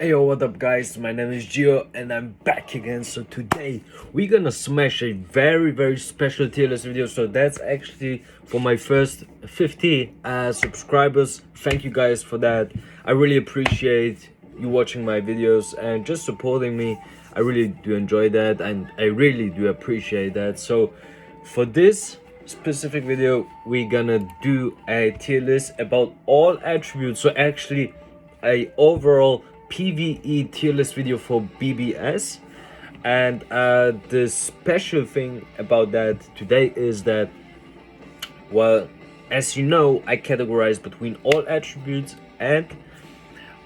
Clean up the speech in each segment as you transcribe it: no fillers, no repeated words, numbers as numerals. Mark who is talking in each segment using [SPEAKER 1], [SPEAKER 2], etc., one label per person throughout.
[SPEAKER 1] Hey yo, what up guys, my name is Gio and I'm back again. So today we're gonna smash a very special tier list video. So that's actually for my first 50 subscribers. Thank you guys for that. I really appreciate you watching my videos and just supporting me. I really do enjoy that and I really do appreciate that. So for this specific video we're gonna do a tier list about all attributes. So actually a overall PvE tier list video for BBS. And the special thing about that today is that, well, as you know, I categorize between all attributes, and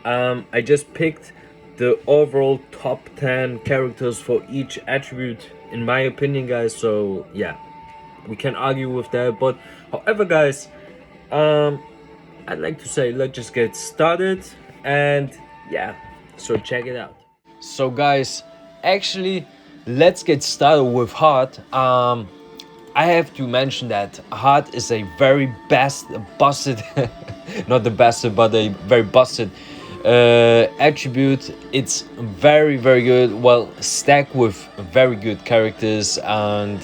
[SPEAKER 1] I just picked the overall top 10 characters for each attribute in my opinion, guys. So yeah, we can argue with that, but however guys, I'd like to say let's just get started. And yeah, so check it out. So guys, actually let's get started with Heart. I have to mention that Heart is a very busted not the best, but a very busted attribute. It's very good, well, stacked with very good characters. And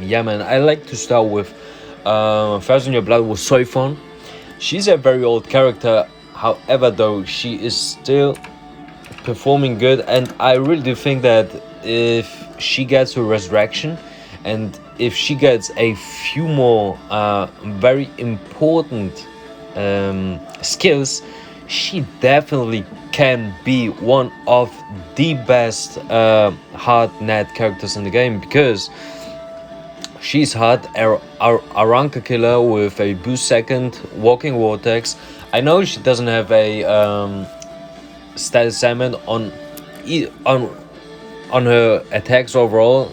[SPEAKER 1] yeah man, I like to start with First in Your Blood with Soifon. She's a very old character. However, though, she is still performing good, and I really do think that if she gets a resurrection and if she gets a few more very important skills, she definitely can be one of the best hard net characters in the game, because she's hard, Aranka killer with a boost second, walking vortex. I know she doesn't have a status assignment on her attacks overall,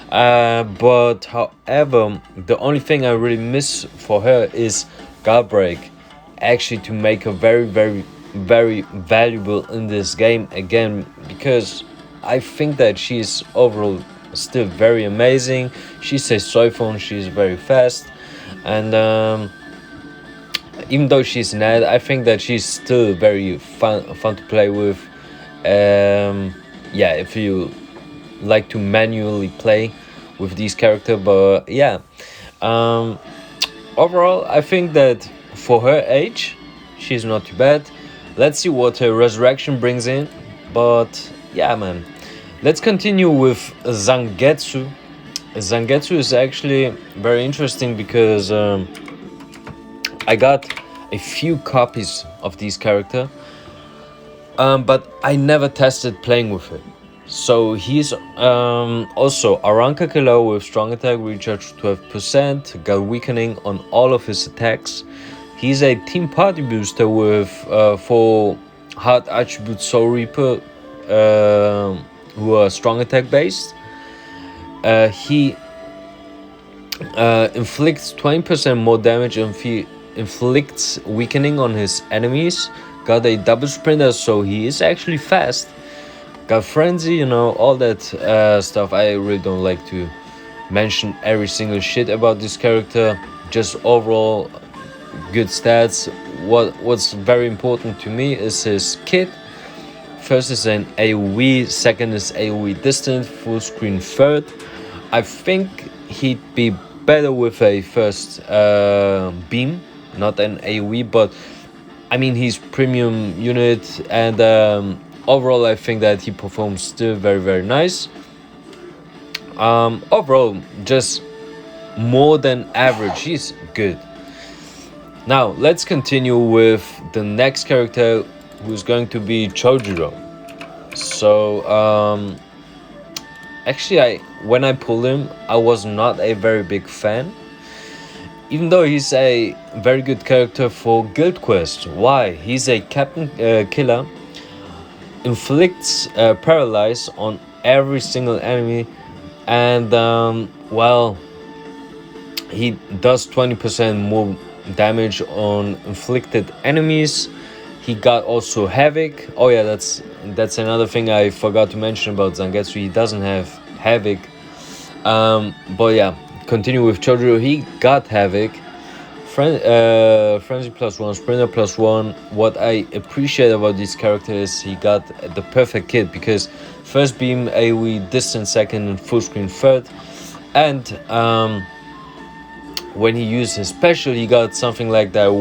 [SPEAKER 1] but however, the only thing I really miss for her is guard break, actually, to make her very valuable in this game again, because I think that she's overall still very amazing. She's a Soifon, she's very fast, and even though she's net, I think that she's still very fun to play with. Yeah, if you like to manually play with these characters. But yeah, overall I think that for her age she's not too bad. Let's see what her resurrection brings in. But yeah man, let's continue with Zangetsu. Zangetsu is actually very interesting because I got a few copies of this character, but I never tested playing with it. So he's also Aranka killer with strong attack, recharge 12%, got weakening on all of his attacks. He's a team party booster with for hard attribute Soul Reaper, who are strong attack based. He inflicts 20% more damage and inflicts weakening on his enemies. Got a double sprinter, so he is actually fast. Got frenzy, you know, all that stuff. I really don't like to mention every single shit about this character, just overall good stats. What's very important to me is his kit. First is an AoE, second is AoE distant, full screen third. I think he'd be better with a first beam, not an AoE, but I mean he's premium unit, and overall I think that he performs still very nice. Overall just more than average, he's good. Now let's continue with the next character, who's going to be Chojuro. So actually when I pulled him, I was not a very big fan, even though he's a very good character for Guild Quest. Why? He's a captain killer, inflicts paralyze on every single enemy, and well, he does 20% more damage on inflicted enemies. He got also Havoc. Oh yeah, that's another thing I forgot to mention about Zangetsu. He doesn't have Havoc. But yeah, continue with Chojuro. He got Havoc Frenzy +1, Sprinter +1. What I appreciate about this character is he got the perfect kit, because first beam AoE, distant second, and full screen third. And when he used his special, he got something like that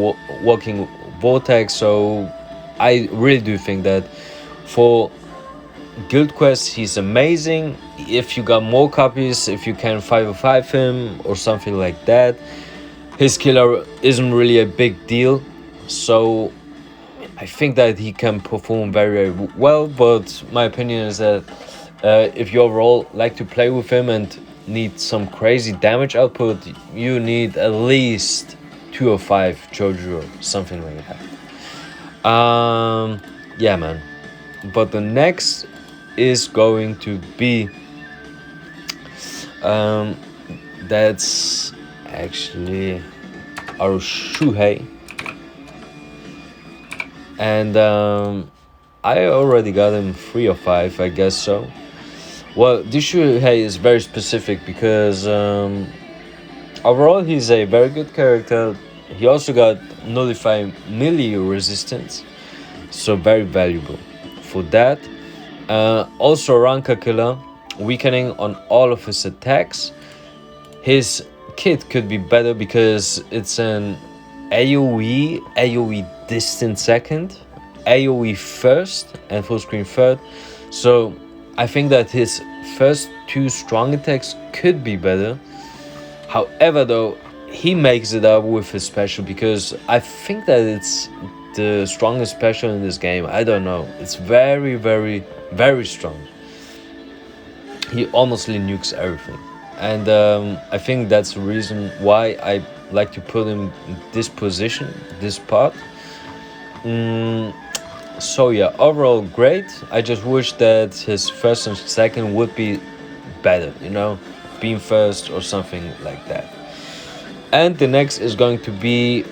[SPEAKER 1] walking vortex. So I really do think that for guild quests he's amazing. If you got more copies, if you can 505 him or something like that, his killer isn't really a big deal. So I think that he can perform very, very well. But my opinion is that if you overall like to play with him and need some crazy damage output, you need at least 205 Jojo, something like that. Yeah, man. But the next is going to be that's actually our Shuhei, and I already got him 3 or 5, I guess so. Well, this Shuhei is very specific because overall he's a very good character. He also got nullify melee resistance, so very valuable for that. Also Ranka killer, weakening on all of his attacks. His kit could be better because it's an AoE distant second, AoE first, and full screen third. So I think that his first 2 strong attacks could be better. However, though, he makes it up with his special, because I think that it's the strongest special in this game. I don't know. It's very, very, very strong. He honestly nukes everything. And I think that's the reason why I like to put him in this position, this part. So yeah, overall great. I just wish that his first and second would be better, you know, beam first or something like that. And the next is going to be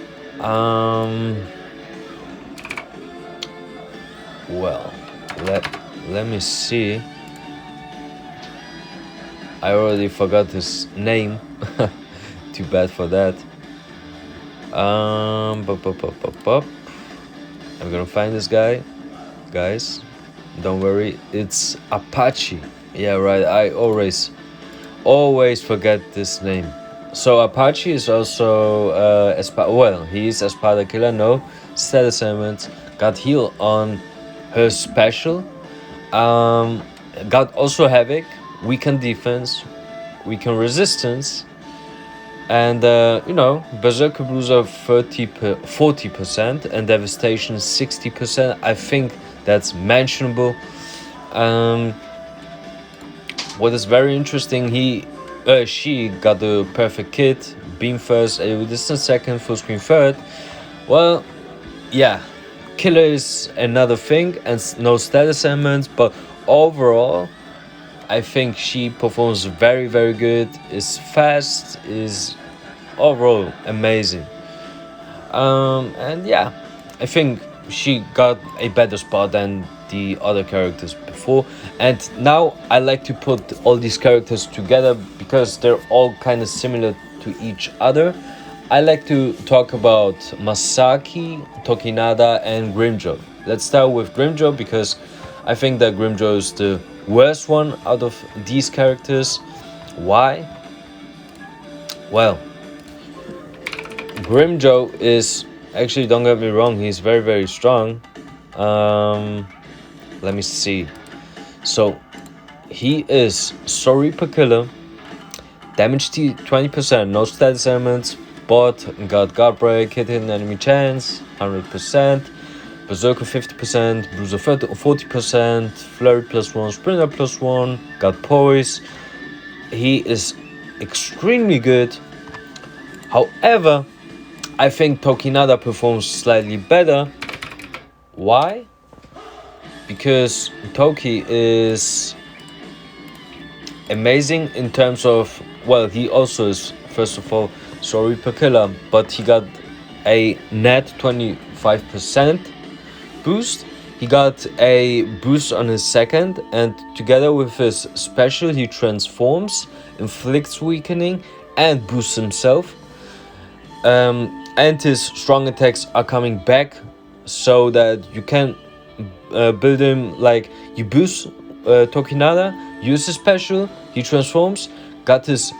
[SPEAKER 1] well, let me see. I already forgot his name. Too bad for that. I'm gonna find this guy, guys. Don't worry, it's Apache. Yeah, right. I always forget this name. So Apache is also well, he's Espada killer. No status elements. Got heal on her special. Got also havoc, weaken defense, weaken resistance, and you know, berserker bruiser 40% and devastation 60%. I think that's mentionable. What is very interesting, she got the perfect kit, beam first, AoE distance second, full screen third. Well, yeah, killer is another thing and no status elements, but overall I think she performs very, very good, is fast, is overall amazing. And yeah, I think she got a better spot than the other characters before. And now I like to put all these characters together because they're all kind of similar to each other. I like to talk about Masaki, Tokinada, and Grimjo. Let's start with Grimjo because I think that Grimjo is the worst one out of these characters. Why? Well, Grimjo is actually, don't get me wrong, he's very, very strong. Let me see. So he is sorry per killer, damage 20%, no status elements, but got guard break, hit enemy chance 100%, berserker 50%, bruiser 40%, flurry +1, sprinter +1, got poise. He is extremely good. However, I think Tokinada performs slightly better. Why? Because Toki is amazing in terms of, well, he also is, first of all, sorry per killer, but he got a net 25% boost. He got a boost on his second, and together with his special, he transforms, inflicts weakening, and boosts himself. and his strong attacks are coming back, so that you can build him like you boost Tokinada, use his special, he transforms, got his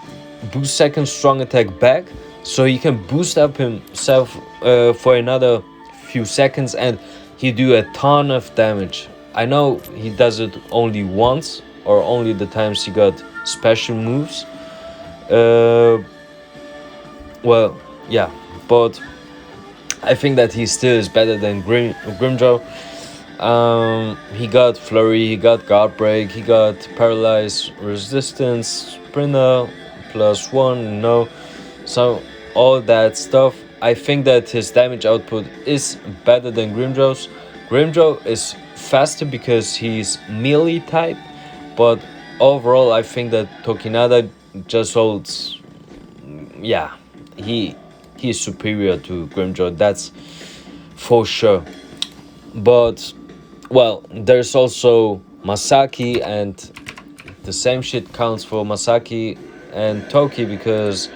[SPEAKER 1] boost second strong attack back, so he can boost up himself for another few seconds, and he do a ton of damage. I know he does it only once, or only the times he got special moves. Well, yeah, but I think that he still is better than Grimjaw. He got Flurry, he got Guard Break, he got Paralyze, Resistance, Sprinter, +1, no. So, all that stuff. I think that his damage output is better than Grimjaw's. Grimjaw is faster because he's melee type, but overall I think that Tokinada just holds, yeah, he's superior to Grimjaw, that's for sure. But well, there's also Masaki, and the same shit counts for Masaki and Toki, because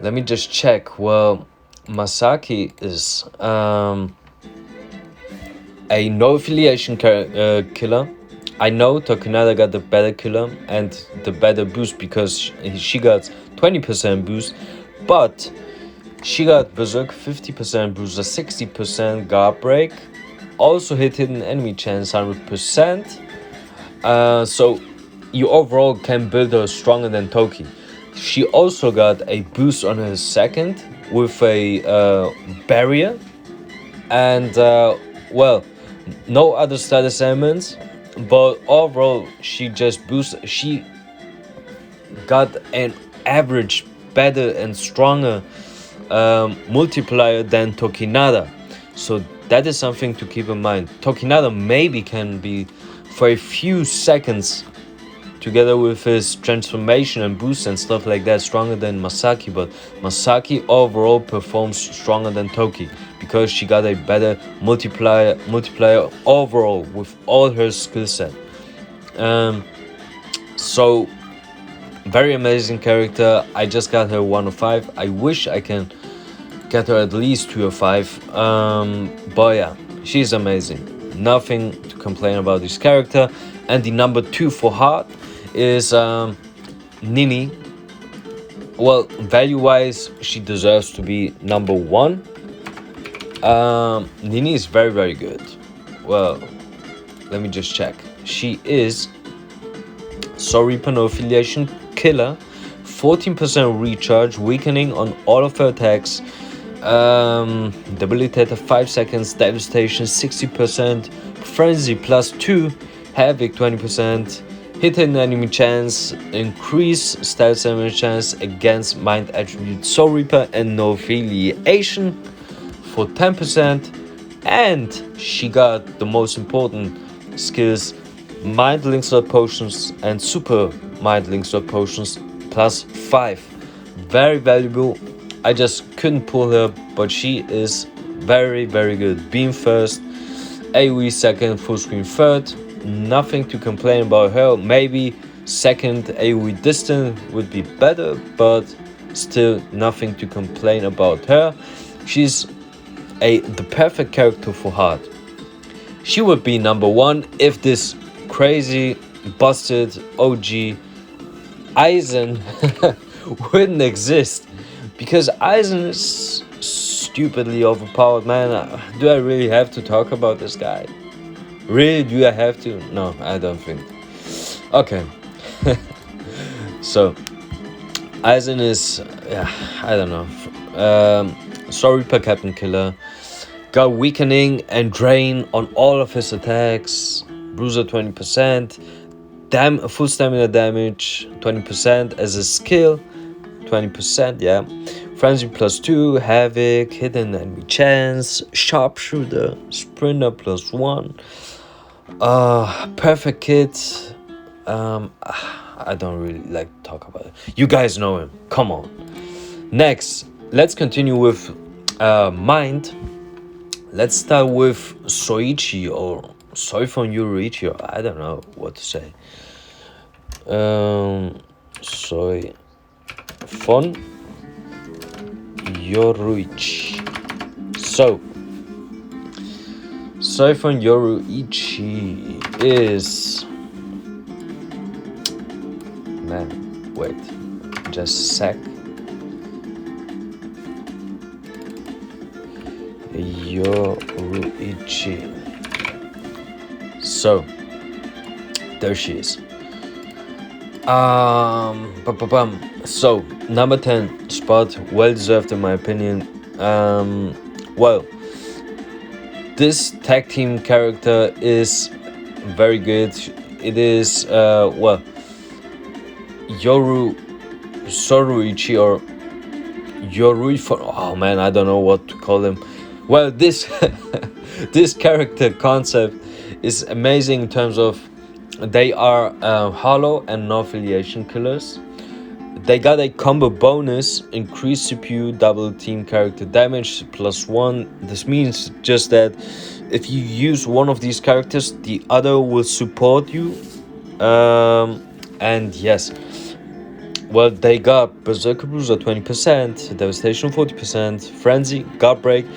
[SPEAKER 1] let me just check. Well, Masaki is a no affiliation killer. I know Tokinada got the better killer and the better boost, because she got 20% boost, but she got Berserk 50% boost, a 60% guard break, also hit hidden enemy chance 100%. So you overall can build her stronger than Toki. She also got a boost on her second with a barrier, and well, no other status elements, but overall she just boosted. She got an average better and stronger multiplier than Tokinada, so that is something to keep in mind. Tokinada maybe can be for a few seconds, together with his transformation and boost and stuff like that, stronger than Masaki, but Masaki overall performs stronger than Toki because she got a better multiplier overall with all her skill set. So very amazing character. I just got her 105. I wish I can get her at least 205. But yeah, she's amazing. Nothing to complain about this character. And the number 2 for heart is Nini. Well, value-wise, she deserves to be number 1. Nini is very, very good. Well, let me just check. She is Reaper no affiliation killer, 14% recharge, weakening on all of her attacks, debilitator 5 seconds, devastation 60%, frenzy +2, havoc 20%, hit an enemy chance, increase stealth damage chance against mind attribute Soul Reaper and no affiliation for 10%, and she got the most important skills, Mind Link Slot Potions and Super Mind Link Slot Potions +5. Very valuable. I just couldn't pull her, but she is very, very good. Beam first, AoE second, full screen third. Nothing to complain about her. Maybe second AoE distant would be better, but still nothing to complain about her. She's the perfect character for heart. She would be number 1 if this crazy busted OG Aizen wouldn't exist, because Aizen is stupidly overpowered, man. Do I really have to talk about this guy? Really, do I have to? No, I don't think. Okay. So Aizen is, yeah, I don't know. Sorry per Captain Killer. Got weakening and drain on all of his attacks. Bruiser 20%. Full stamina damage 20% as a skill. 20%, yeah. Frenzy +2, Havoc, hidden enemy chance, Sharpshooter, Sprinter +1. Perfect kit. I don't really like to talk about it. You guys know him. Come on. Next, let's continue with Mind. Let's start with Soichi, or Soifon Yurichi, or I don't know what to say. Soifon Yoruichi. So from Yoruichi is, man, wait, just a sec. Yoruichi. So there she is. So number 10 spot, well deserved in my opinion. Well, this tag team character is very good. It is Soruichi or Yorui for, oh man, I don't know what to call him. Well, this this character concept is amazing in terms of they are hollow and no affiliation killers. They got a combo bonus, increased CPU, double team character damage +1. This means just that if you use one of these characters, the other will support you. And yes, well, they got Berserker Bruiser 20%, Devastation 40%, Frenzy, Guard Break,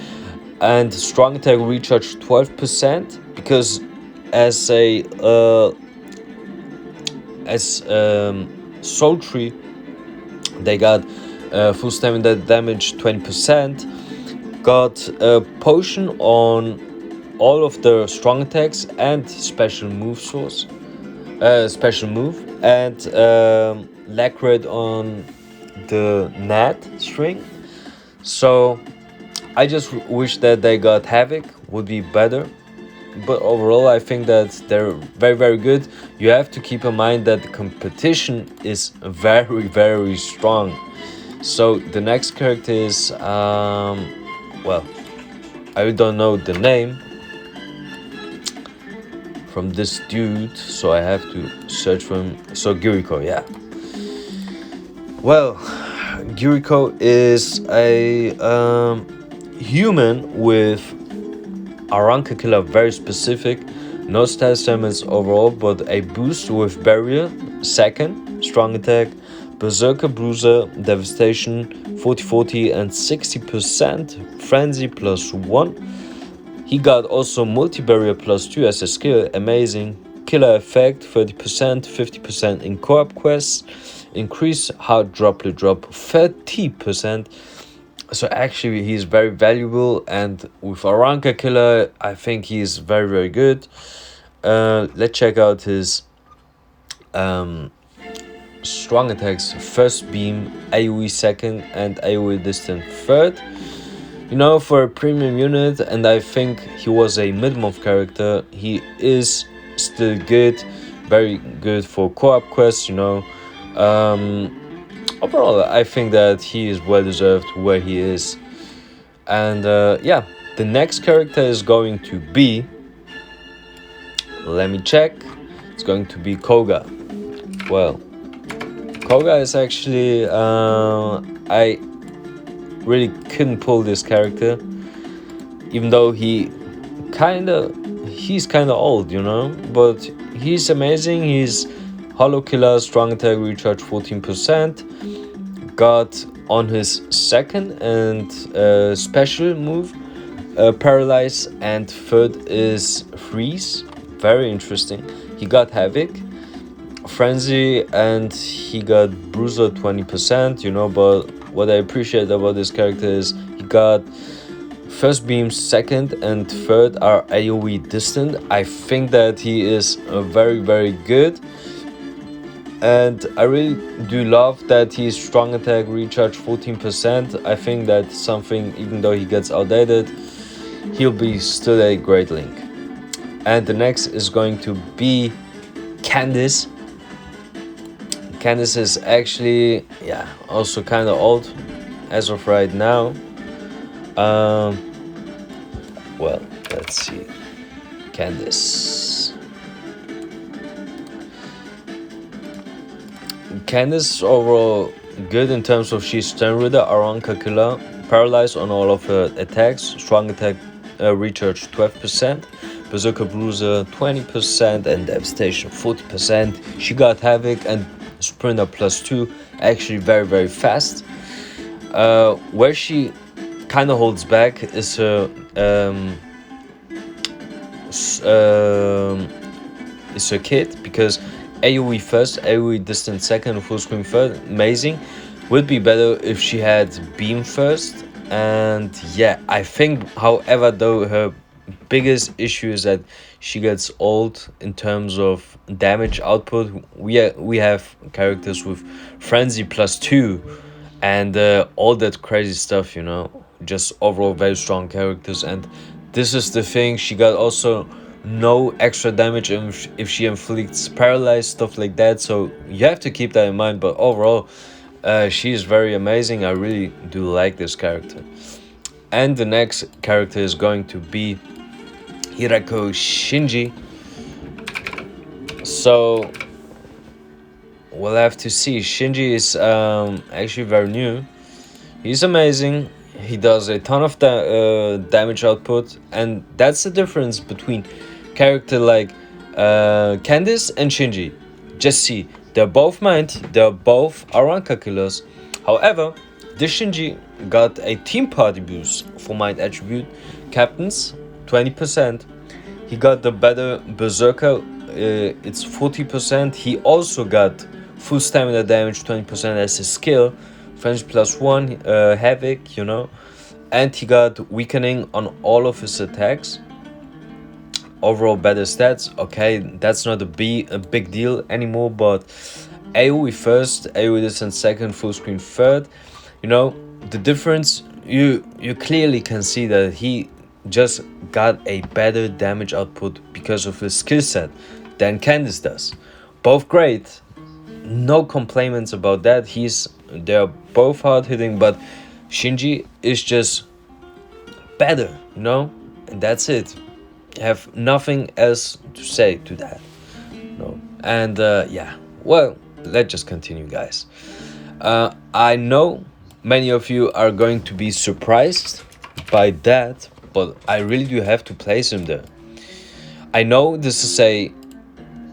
[SPEAKER 1] and Strong Attack Recharge 12%. Because as a Soul Tree, they got full stamina damage 20%, got a potion on all of the strong attacks and special move and Lacquered on the net string. So I just wish that they got Havoc, would be better. But overall, I think that they're very, very good. You have to keep in mind that the competition is very, very strong. So the next character is, well, I don't know the name from this dude, so I have to search for him. So Giriko, yeah. Well, Giriko is a human with Aranka killer, very specific, no status damage overall, but a boost with barrier, second, strong attack, Berserker Bruiser, Devastation, 40-40 and 60%, Frenzy +1. He got also multi-barrier +2 as a skill, amazing, killer effect, 30%, 50% in co-op quests, increase hard droplet drop 30%. So actually he's very valuable, and with Aranka killer I think he's very, very good. Let's check out his strong attacks: first beam, AoE second, and AoE distant third. You know, for a premium unit, and I think he was a mid-month character, he is still good, very good for co-op quests, you know. Overall, I think that he is well deserved where he is. And yeah, the next character is going to be, let me check, it's going to be Koga. Well, Koga is actually, I really couldn't pull this character, even though he's kind of old, you know, but he's amazing. He's hollow killer, strong attack, recharge 14%, got on his second and special move paralyze, and third is freeze, very interesting. He got Havoc, Frenzy, and he got Bruiser 20%, you know. But what I appreciate about this character is he got first beam, second and third are AoE distant. I think that he is very, very good, and I really do love that he's strong attack recharge 14%. I think that's something, even though he gets outdated, he'll be still a great link. And the next is going to be Candice. Candice is actually, yeah, also kind of old as of right now. Well, let's see. Candice overall good in terms of she's Stern Reader, Aranka killer, paralyzed on all of her attacks, strong attack recharge 12%, Berserker Bruiser 20%, and Devastation 40%. She got Havoc and Sprinter +2, actually very, very fast. Where she kind of holds back is her s- um, is her kit, because AoE first, AoE distant second, full screen third, amazing. Would be better if she had beam first. And yeah, I think, however, though, her biggest issue is that she gets old in terms of damage output. We have characters with frenzy +2 and all that crazy stuff, you know, just overall very strong characters. And this is the thing, she got also no extra damage if she inflicts paralyzed, stuff like that, so you have to keep that in mind. But overall, she is very amazing. I really do like this character. And the next character is going to be Hirako Shinji. So we'll have to see. Shinji is actually very new. He's amazing. He does a ton of damage output, and that's the difference between character like Candice and Shinji. Just see, they're both mind, they're both Aranka killers. However, this Shinji got a team party boost for mind attribute, captains 20%. He got the better berserker, it's 40%. He also got full stamina damage 20% as his skill, French +1, havoc, you know, and he got weakening on all of his attacks. Overall better stats. Okay, that's not a big deal anymore, but AoE first, AoE distance second, full screen third. You know, the difference, you clearly can see that he just got a better damage output because of his skill set than Candice does. Both great, no complaints about that. They're both hard hitting, but Shinji is just better, you know, and that's it. Have nothing else to say to that. No. And yeah, well, let's just continue, guys. I know many of you are going to be surprised by that, but I really do have to place him there. I know this is a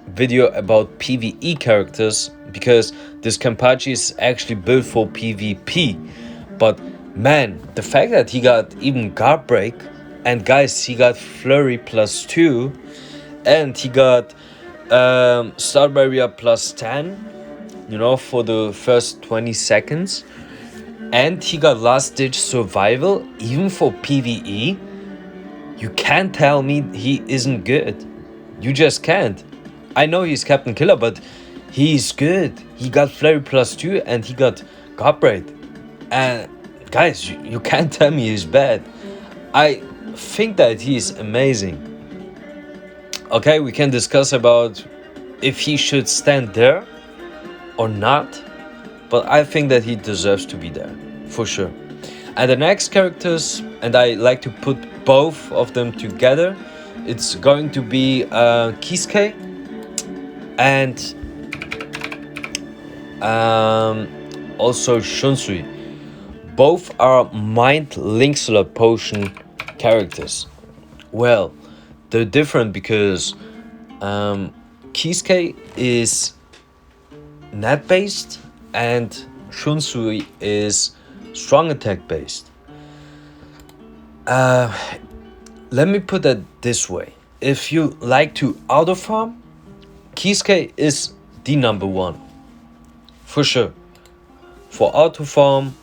[SPEAKER 1] video about PvE characters because this Kenpachi is actually built for PvP, but man, the fact that he got even guard break, and guys, he got flurry +2, and he got star barrier +10, you know, for the first 20 seconds, and he got last ditch survival even for PvE. You can't tell me he isn't good. You just can't. I know he's Captain Killer, but he's good. He got flurry +2 and he got guard break. And guys, you can't tell me he's bad. I think that he's amazing. Okay, we can discuss about if he should stand there or not, but I think that he deserves to be there for sure. And the next characters, and I like to put both of them together, it's going to be Kisuke and also Shunsui. Both are mind link slot potion characters. Well, they're different because Kisuke is net based and Shunsui is strong attack based. Let me put it this way. If you like to auto farm, Kisuke is the number one. For sure. For auto farm,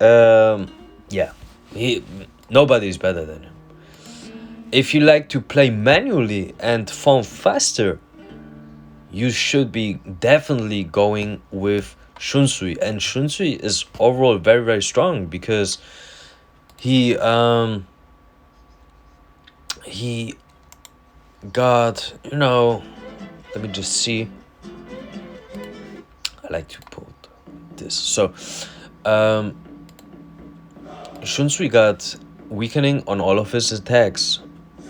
[SPEAKER 1] yeah, nobody is better than him. If you like to play manually and farm faster, you should be definitely going with Shunsui. And Shunsui is overall very, very strong because he got, you know, let me just see. I like to put this. So Shunsui got weakening on all of his attacks,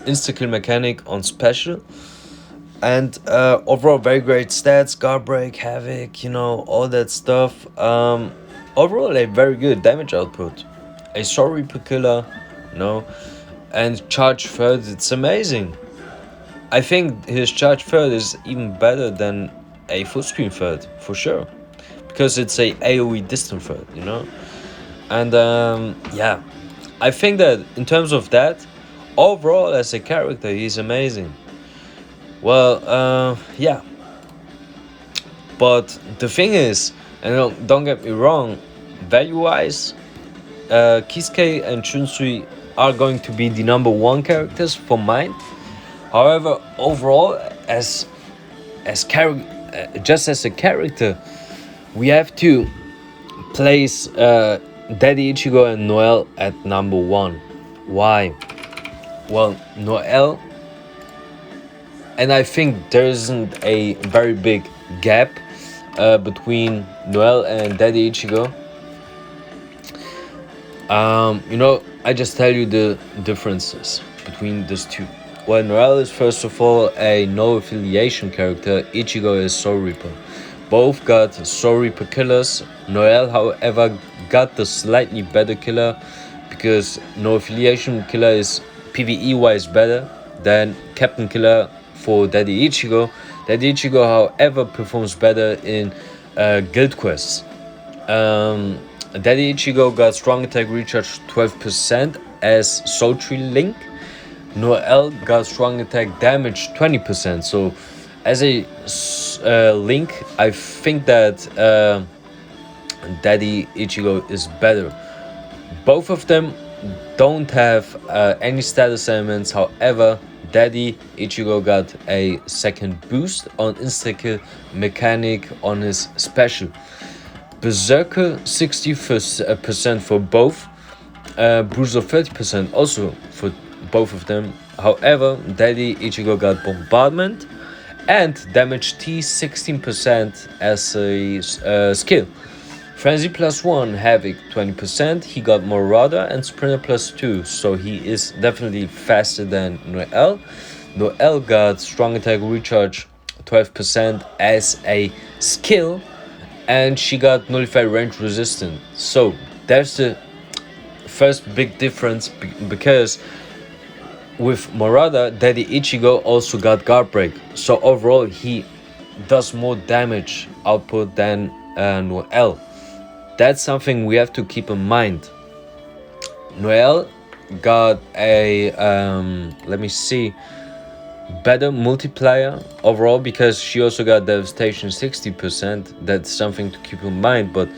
[SPEAKER 1] insta-kill mechanic on special, and overall very great stats, guard break, havoc, you know, all that stuff. Overall a very good damage output, a Soul Reaper killer, you know, and charge third, it's amazing. I think his charge third is even better than a full screen third, for sure, because it's a AoE distant third, you know. And yeah, I think that in terms of that, overall as a character, he's amazing. Well, yeah. But the thing is, and don't get me wrong, value-wise, Kisuke and Chunsui are going to be the number one characters for mine. However, overall, just as a character, we have to place Daddy Ichigo and Noel at number one. Why? Well, Noel, and I think there isn't a very big gap between Noel and Daddy Ichigo. I just tell you the differences between these two. Well, Noel is first of all a no affiliation character. Ichigo is Soul Reaper. Both got Soul Reaper killers. Noel, however, got the slightly better killer because no affiliation killer is PvE wise better than Captain Killer for Daddy Ichigo. Daddy Ichigo, however, performs better in guild quests. Daddy Ichigo got strong attack recharge 12% as Soul Tree Link. Noel got strong attack damage 20%. So as a Link, I think that Daddy Ichigo is better. Both of them don't have any status elements. However, Daddy Ichigo got a second boost on insta-kill mechanic on his special. Berserker 60% for both, Bruiser 30% also for both of them. However, Daddy Ichigo got Bombardment and Damage T 16% as a skill. Frenzy +1, Havoc 20%, he got Marauder and Sprinter +2, so he is definitely faster than Noel. Noel got Strong Attack Recharge 12% as a skill, and she got Nullified Range Resistant. So that's the first big difference, because with Marauder, Daddy Ichigo also got Guard Break. So overall, he does more damage output than Noel. That's something we have to keep in mind. Noel got a, let me see, better multiplier overall because she also got Devastation 60%. That's something to keep in mind. But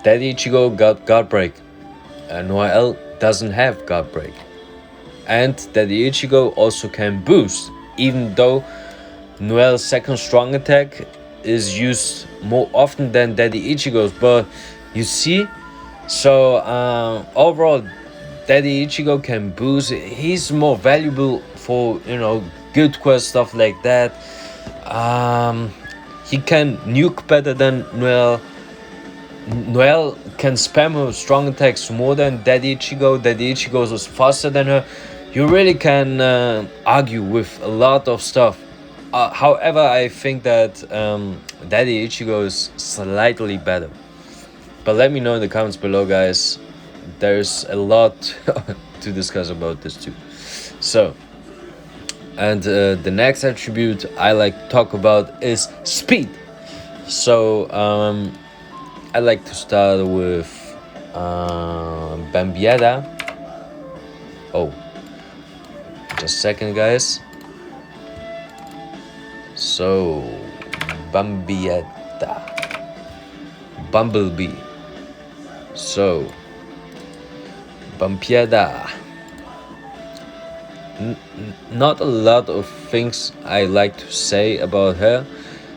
[SPEAKER 1] Daddy Ichigo got Guard Break. Noel doesn't have Guard Break. And Daddy Ichigo also can boost, even though Noel's second strong attack is used more often than Daddy Ichigo's. But you see, so overall, Daddy Ichigo can boost. He's more valuable for, guild quest stuff like that. He can nuke better than Noel. Noel can spam her strong attacks more than Daddy Ichigo. Daddy Ichigo is faster than her. You really can argue with a lot of stuff. However, I think that Daddy Ichigo is slightly better. But let me know in the comments below, guys. There's a lot to discuss about this too. So, and the next attribute I like to talk about is speed. So, I like to start with Bambietta. Oh, just a second, guys. So, Bambietta. Bumblebee. So, Bambietta. Not a lot of things I like to say about her.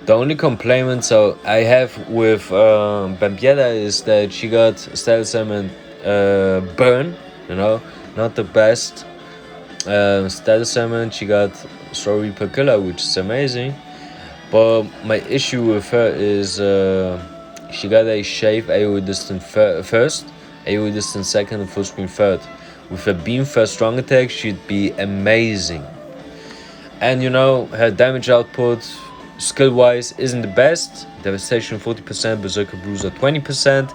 [SPEAKER 1] The only complaint I have with Bambietta is that she got status element burn, not the best status element. She got Soul Reaper Killer, which is amazing, but my issue with her is she got a shave AoE distant first, AoE distant second, and full screen third. With a beam first strong attack, she'd be amazing. And her damage output skill wise isn't the best. Devastation 40%, Berserker Bruiser 20%.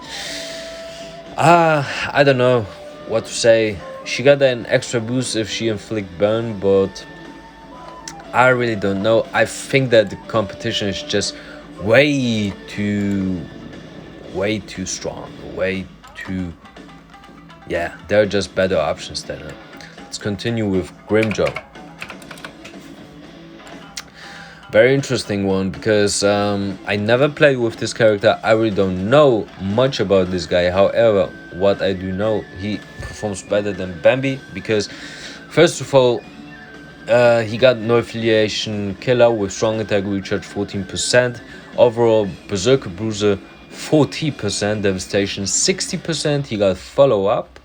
[SPEAKER 1] I don't know what to say. She got an extra boost if she inflict burn, but I really don't know. I think that the competition is just way too strong, way too, yeah, there are just better options than him. Let's continue with Grimjaw. Very interesting one, because I never played with this character. I really don't know much about this guy. However, what I do know, he performs better than Bambi, because first of all, he got no affiliation killer with strong attack recharge 14%, overall berserker bruiser 40%, devastation 60%. He got follow up,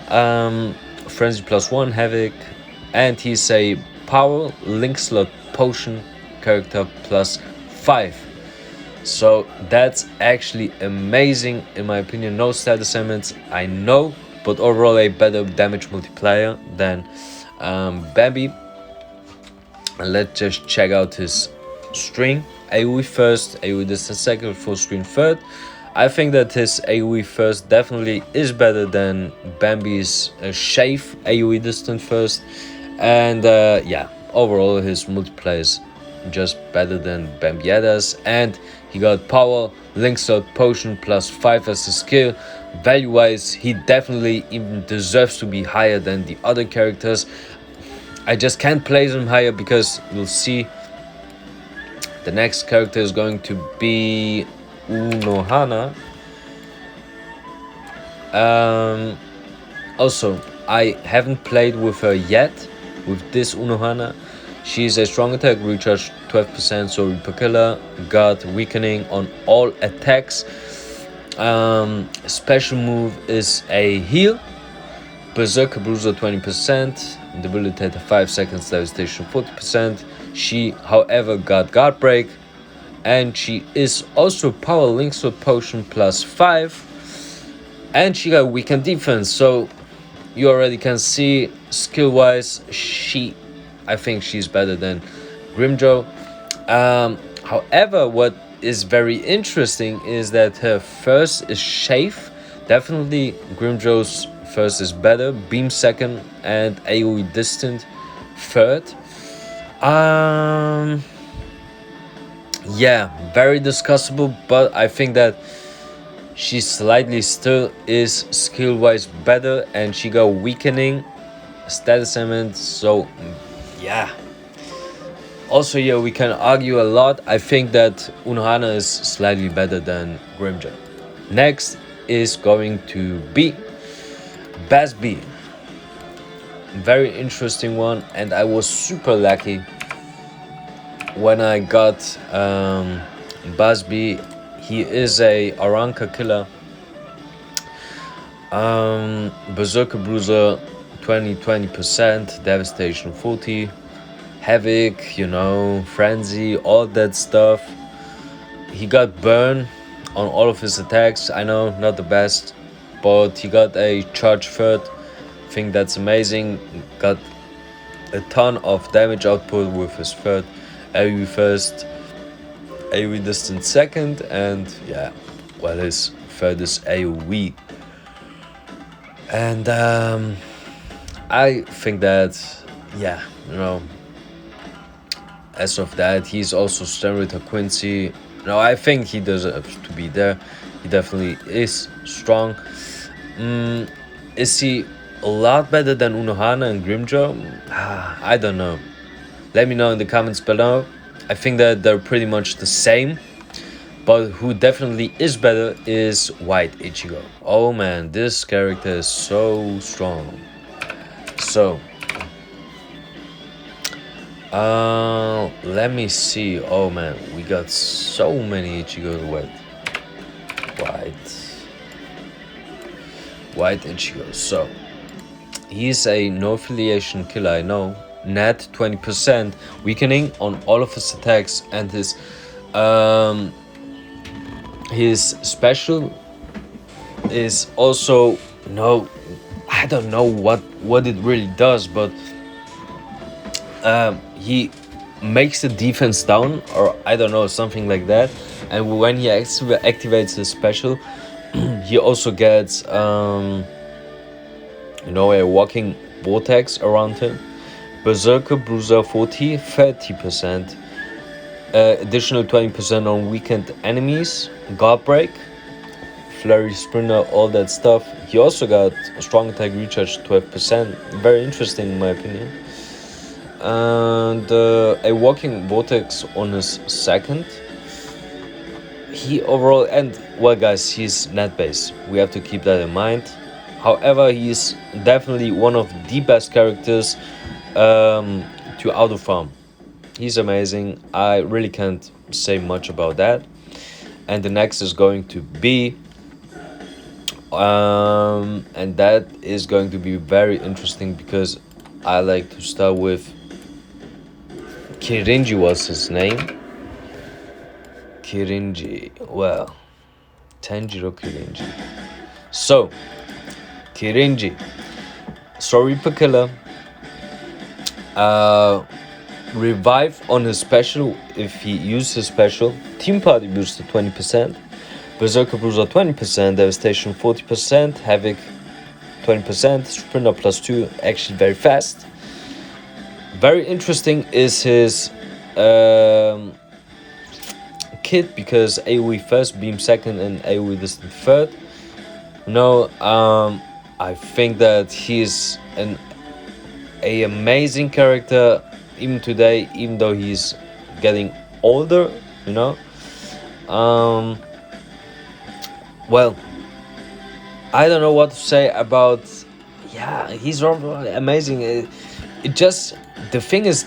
[SPEAKER 1] frenzy +1 havoc, and he's a power link slot potion character +5. So that's actually amazing in my opinion. No stat assignments, I know, but overall a better damage multiplier than Bambi. And let's just check out his string. AoE first, AoE distance second, full screen third. I think that his AoE first definitely is better than Bambi's shave AoE distance first. And yeah, overall his multiplier is just better than Bambiada's. And he got power, link slot, potion +5 as a skill. Value wise, he definitely even deserves to be higher than the other characters. I just can't place him higher because you'll see the next character is going to be Unohana. Also, I haven't played with her yet, with this Unohana. She's a strong attack recharge 12%, so Reaper Killer, got weakening on all attacks. Special move is a heal, Berserker Bruiser 20%, debilitator 5 seconds, devastation 40%. She, however, got guard break, and she is also power link slot potion +5, and she got weakened defense. So you already can see skill wise, I think she's better than Grimjaw. However, what is very interesting is that her first is shave. Definitely Grimjaw's first is better, beam second, and AoE distant third. Yeah, very discussable, but I think that she slightly still is skill wise better, and she got weakening status element. So yeah, also here we can argue a lot. I think that Unohana is slightly better than Grimjaw. Next is going to be Basby. Very interesting one, and I was super lucky when I got Basby. He is a Aranka killer, Berserker Bruiser 20%, devastation 40, havoc, you know, frenzy, all that stuff. He got burn on all of his attacks. I know, not the best, but he got a charge third. I think that's amazing. Got a ton of damage output with his third, AoE first, AoE distance second, and yeah, well, his third is AoE. And I think that, yeah, you know, as of that, he's also Stenriter Quincy. No, I think he deserves to be there. He definitely is strong. Is he a lot better than Unohana and Grimjaw? I don't know. Let me know in the comments below. I think that they're pretty much the same, but who definitely is better is White Ichigo. Oh man, this character is so strong. So let me see. Oh man, we got so many Ichigo with White Ichigo. So he's a no affiliation killer, I know. Net 20%, weakening on all of his attacks, and his special is also, no, I don't know what it really does, but he makes the defense down, or I don't know, something like that. And when he activates his special, he also gets you know, a walking vortex around him. Berserker Bruiser 30%, additional 20% on weakened enemies, guard break, flurry, sprinter, all that stuff. He also got a strong attack recharge 12%. Very interesting in my opinion. And a walking vortex on his second. He overall, and well guys, he's net base. We have to keep that in mind. However, he's definitely one of the best characters to auto farm. He's amazing. I really can't say much about that. And the next is going to be and that is going to be very interesting because I like to start with Kirinji. Was his name? Kirinji. Well, Tanjiro Kirinji. So Kirinji, sorry per killer. Revive on his special if he uses his special. Team party booster 20%. Berserker bruiser 20%. Devastation 40%. Havoc 20%. Sprinter +2. Actually very fast. Very interesting is his kit because AoE first, beam second, and AoE distant third. No, I think that he's an amazing character even today, even though he's getting older, you know. Well, I don't know what to say about. Yeah, he's amazing. It just, the thing is,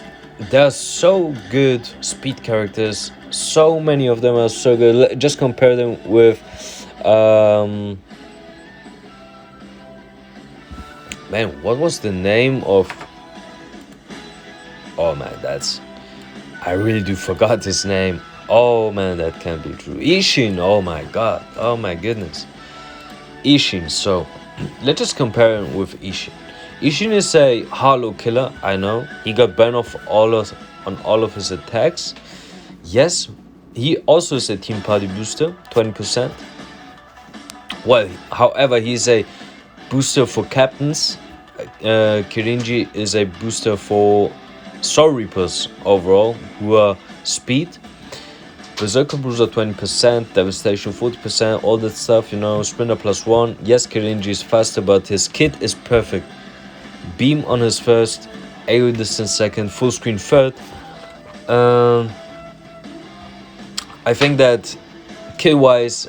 [SPEAKER 1] they're so good speed characters. So many of them are so good. Just compare them with man, what was the name of? Oh man, I really do forgot his name. Oh man, that can't be true. Ishin, oh my god, oh my goodness. Ishin, so let's just compare him with Ishin. Ishin is a hollow killer, I know. He got burned off on all of his attacks. Yes, he also is a team party booster, 20%. Well, however, he's a booster for captains. Kirinji is a booster for Soul Reapers overall, who are speed. Berserker bruiser 20%, devastation 40%, all that stuff, you know. Sprinter +1. Yes, Kirinji is faster, but his kit is perfect. Beam on his first, AoE distance second, full screen third. I think that kill wise,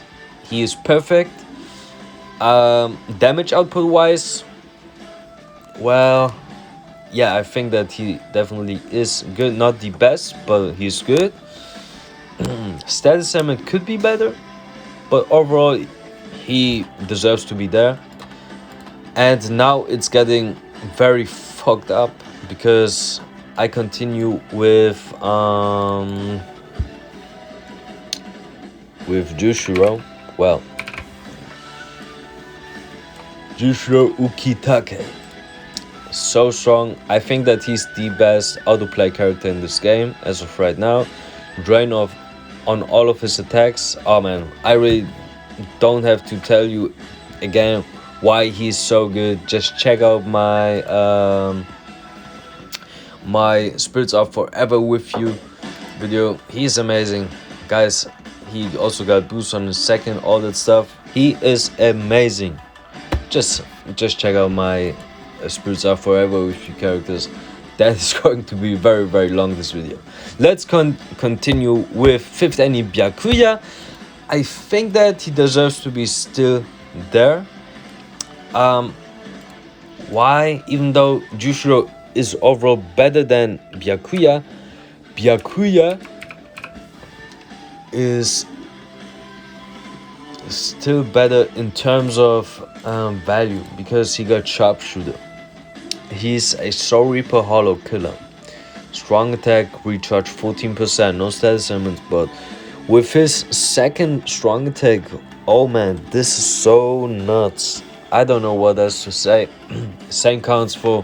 [SPEAKER 1] he is perfect. Damage output wise, well, yeah, I think that he definitely is good. Not the best, but he's good. Status element could be better, but overall he deserves to be there. And now it's getting very fucked up because I continue with Jushiro. Well, Jushiro Ukitake, so strong. I think that he's the best autoplay character in this game as of right now. Drain off on all of his attacks. Oh man, I really don't have to tell you again why he's so good. Just check out my my Spirits Are Forever With You video. He's amazing, guys. He also got boost on his second, all that stuff. He is amazing. Just check out my Spirits Are Forever With You characters. That is going to be very, very long, this video. Let's continue with 5th Annie Byakuya. I think that he deserves to be still there. Why? Even though Jushiro is overall better than Byakuya, Byakuya is still better in terms of value because he got Sharpshooter. He's a Soul Reaper hollow killer. Strong attack, recharge 14%, no status elements, but with his second strong attack, oh man, this is so nuts. I don't know what else to say. Same counts for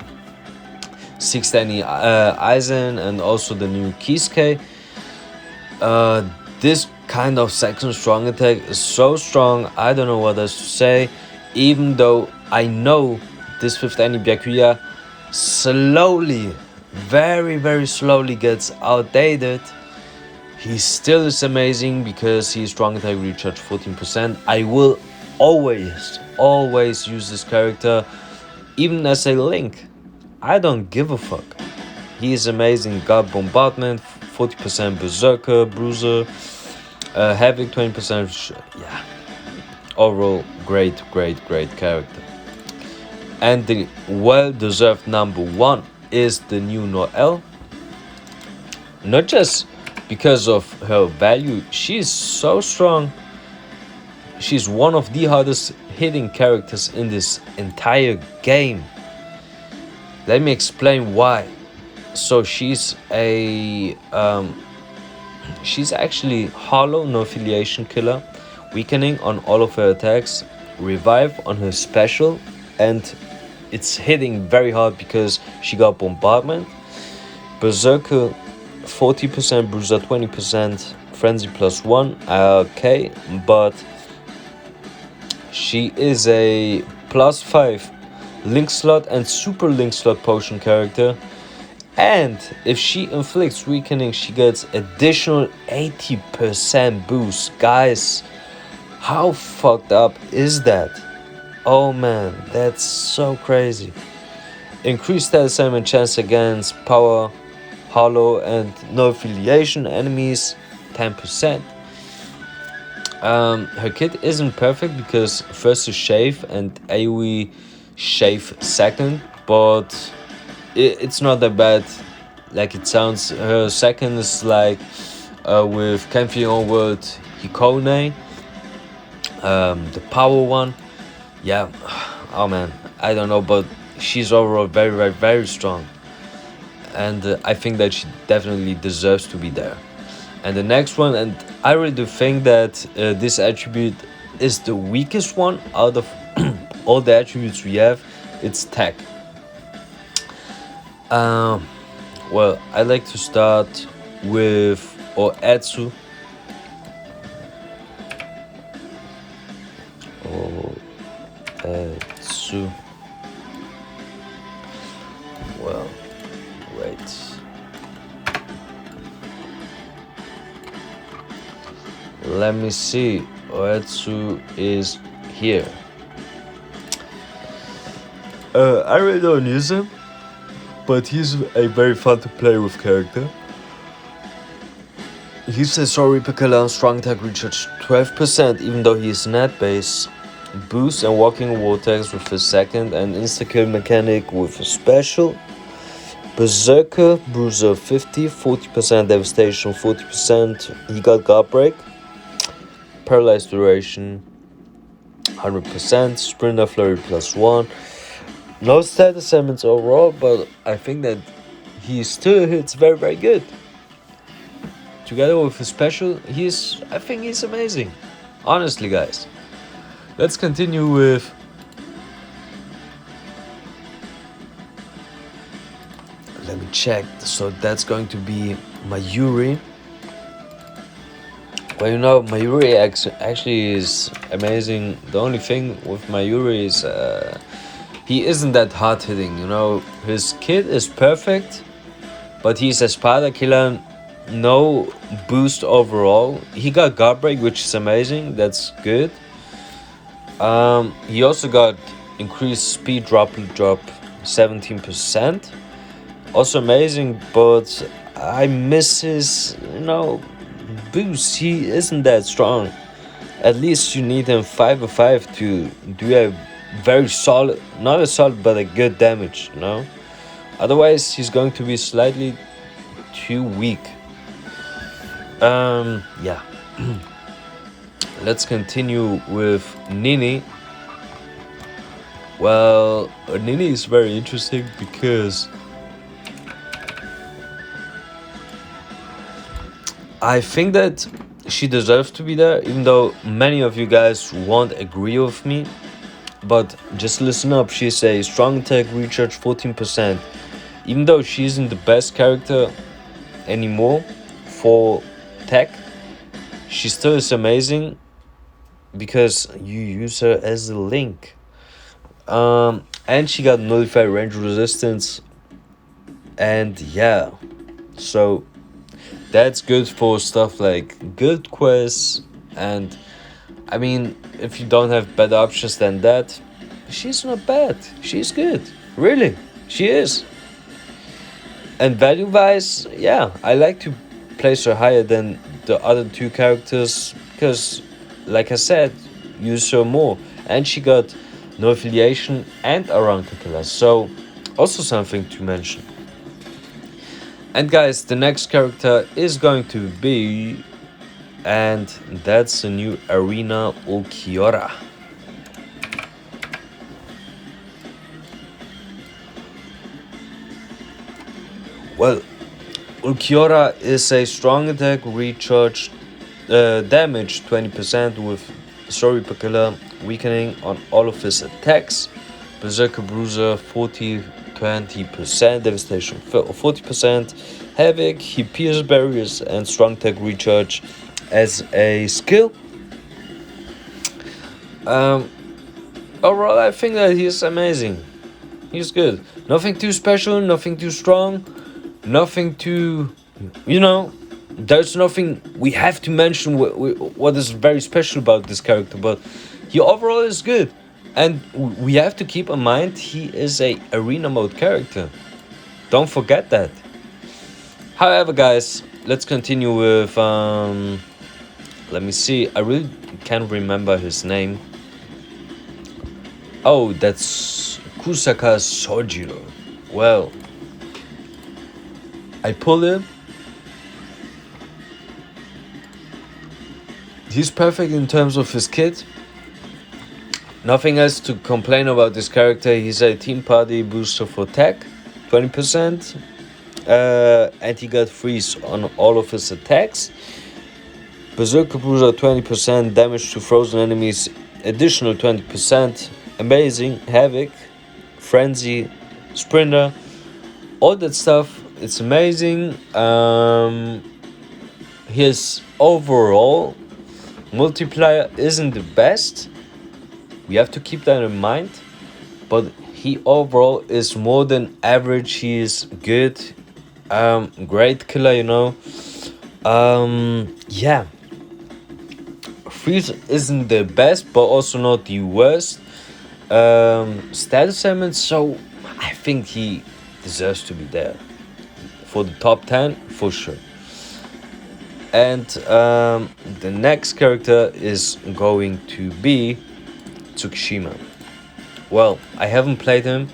[SPEAKER 1] 6th Annie Aizen and also the new Kisuke. This kind of second strong attack is so strong, I don't know what else to say. Even though I know this 5th Annie Byakuya slowly, very, very slowly gets outdated, he still is amazing because he's strong attack recharge 14%. I will always use this character, even as a link. I don't give a fuck. He is amazing. Got bombardment, 40% berserker, bruiser, havoc, 20%. Yeah, overall, great character. And the well-deserved number one is the new Noelle. Not just because of her value, she's so strong. She's one of the hardest hitting characters in this entire game. Let me explain why. So she's actually hollow, no affiliation killer, weakening on all of her attacks, revive on her special, and it's hitting very hard because she got bombardment. Berserker 40%, bruiser 20%, frenzy +1. Okay, but she is a +5 link slot and super link slot potion character. And if she inflicts weakening, she gets additional 80% boost. Guys, how fucked up is that? Oh man, that's so crazy. Increased status assignment chance against power, hollow, and no affiliation enemies, 10%. Her kit isn't perfect because first is shave and AoE shave second, but it's not that bad like it sounds. Her second is like with Kenfion World Hikone, the power one. Yeah, oh man, I don't know, but she's overall very strong, and I think that she definitely deserves to be there. And the next one, and I really do think that this attribute is the weakest one out of all the attributes we have. It's tech. Well, I like to start with Oetsu. Oetsu. Well, wait. Let me see. Oetsu is here. I really don't use him, but he's a very fun to play with character. He's a Soul Reaper killer, strong attack recharge 12%, even though he is net base. Boost and walking vortex with a second, and insta kill mechanic with a special. Berserker, bruiser 50, 40% devastation, 40%. He got guard break. Paralyzed duration 100%. Sprinter flurry +1. No status assignments overall, but I think that he still hits very good. Together with his special, I think he's amazing. Honestly, guys. Let's continue with let me check. So that's going to be Mayuri. Well, you know, Mayuri actually is amazing. The only thing with Mayuri is he isn't that hard hitting, you know. His kit is perfect, but he's a Spada killer, no boost overall. He got guard break, which is amazing. That's good. He also got increased speed drop 17%. Also amazing, but I miss his, boost. He isn't that strong. At least you need him 5/5 to do a very solid, not a solid, but a good damage, Otherwise, he's going to be slightly too weak. Yeah. Let's continue with Nini. Well, Nini is very interesting because I think that she deserves to be there, even though many of you guys won't agree with me. But just listen up, she's a strong attack recharge 14%. Even though she isn't the best character anymore for tech, she still is amazing because you use her as a link. And she got nullified range resistance. And yeah, so that's good for stuff like guild quests, and I mean, if you don't have better options than that, she's not bad. She's good. Really. She is. And value-wise, yeah, I like to place her higher than the other two characters because, like I said, use her more. And she got no affiliation and a rank killer. So, also something to mention. And guys, the next character is going to be, and that's the new Arena Ulquiorra. Well, Ulquiorra is a strong attack, recharge damage 20% with Story per killer, weakening on all of his attacks. Berserker Bruiser 20% devastation 40%, havoc, he pierces barriers and strong attack recharge as a skill. Overall, I think that he's amazing. He's good. Nothing too special, nothing too strong, nothing too, there's nothing we have to mention what is very special about this character, but he overall is good. And we have to keep in mind he is a arena mode character. Don't forget that. However, guys, let's continue with let me see. I really can't remember his name. Oh, that's Kusaka Sojiro. Well, I pull him. He's perfect in terms of his kit. Nothing else to complain about this character. He's a team party booster for tech, 20%. And he got freeze on all of his attacks. Berserker Bruiser 20% damage to frozen enemies, additional 20%. Amazing, havoc, frenzy, sprinter, all that stuff. It's amazing. His overall multiplier isn't the best. We have to keep that in mind, but he overall is more than average. He is good, great killer, yeah. Freeze isn't the best, but also not the worst. Status element, so I think he deserves to be there for the top 10 for sure. And the next character is going to be Tsukishima. Well, I haven't played him.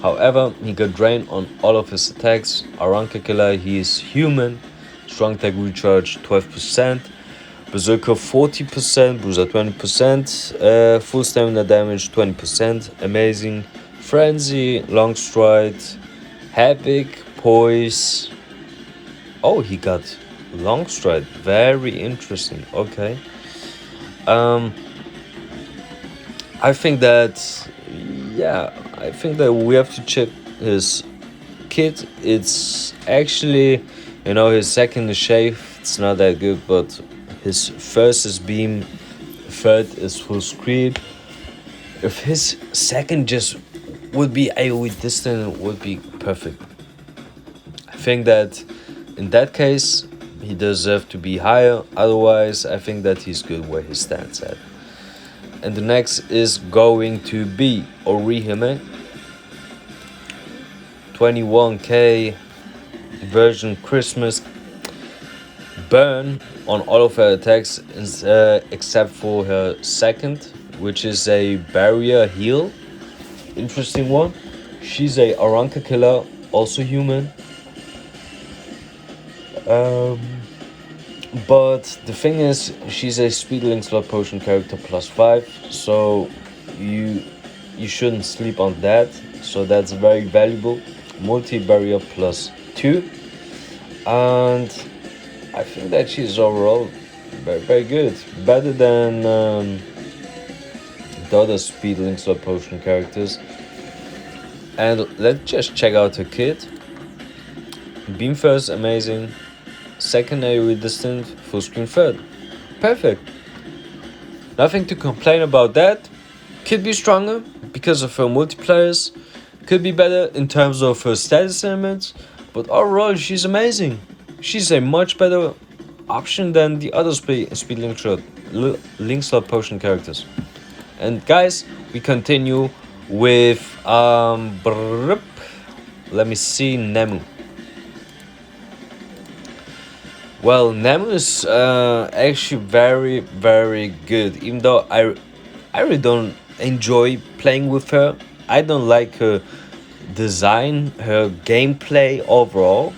[SPEAKER 1] However, he got drain on all of his attacks. Aranka killer, he is human. Strong attack recharge 12%. Berserker 40%. Bruiser 20%. Full stamina damage 20%. Amazing. Frenzy, long stride, havoc, poise. Oh, he got long stride. Very interesting. Okay. I think that we have to check his kit. It's actually, his second is shave. It's not that good, but his first is beam, third is full screen. If his second just would be AoE distant, it would be perfect. I think that in that case, he deserves to be higher. Otherwise, I think that he's good where he stands at. And the next is going to be Orihime. 21k version Christmas. Burn on all of her attacks except for her second, which is a barrier heal. Interesting one. She's a Aranka killer, also human. But the thing is, she's a speed link slot potion character +5, so you shouldn't sleep on that. So that's very valuable. Multi barrier +2, and I think that she's overall very, very good. Better than the other speed link slot potion characters. And let's just check out her kit. Beam first, amazing. Second AoE distant, full screen third. Perfect. Nothing to complain about that. Could be stronger because of her multipliers. Could be better in terms of her status elements. But overall, she's amazing. She's a much better option than the other speed link shot. link slot potion characters. And guys, we continue with let me see, Nemu. Well, Nemu is actually very, very good. Even though I really don't enjoy playing with her. I don't like her design, her gameplay overall.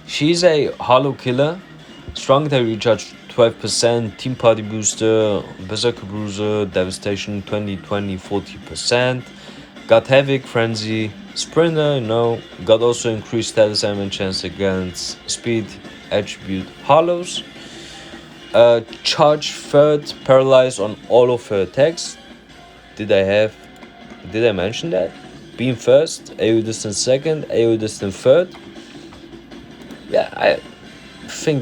[SPEAKER 1] She's a hollow killer, strong attack recharge 12%, team party booster, berserker bruiser, devastation 40%. Got havoc, frenzy, sprinter, got also increased status aiming chance against speed, attribute, hollows. Charge third, paralyze on all of her attacks. Did I mention that? Beam first, AoE distance second, AoE distance third. Yeah, I think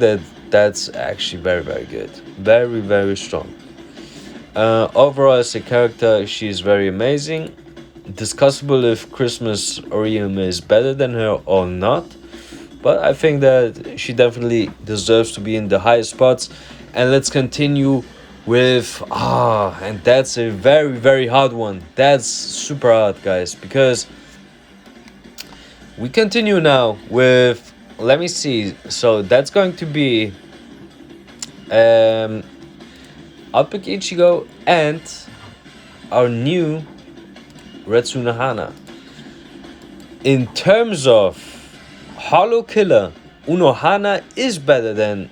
[SPEAKER 1] that's actually very, very good. Very, very strong. Overall, as a character, she's very amazing. Discussable if Christmas Orium is better than her or not. But I think that she definitely deserves to be in the highest spots. And let's continue with and that's a very, very hard one. That's super hard, guys, because we continue now with, let me see, so that's going to be Outpick Ichigo and our new Retsu Unohana. In terms of Hollow Killer, Unohana is better than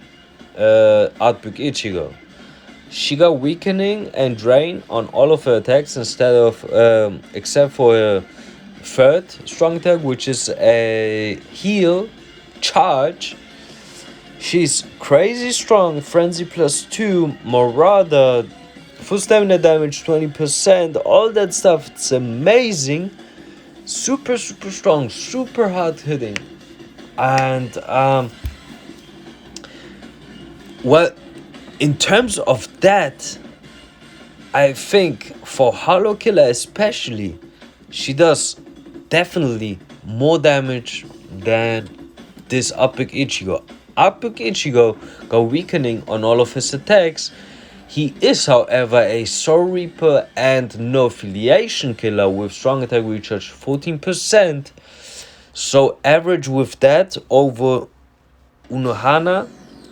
[SPEAKER 1] Outpick Ichigo. She got weakening and drain on all of her attacks instead of except for her third strong attack, which is a heal charge. She's crazy strong, frenzy +2, Marauder, full stamina damage 20%, all that stuff. It's amazing. Super, super strong, super hard hitting. And well, in terms of that, I think for Hollow Killer especially, she does definitely more damage than this Outpick Ichigo. Outpick Ichigo got weakening on all of his attacks. He is, however, a Soul Reaper and no affiliation killer with strong attack recharge 14%. So average with that over Unohana.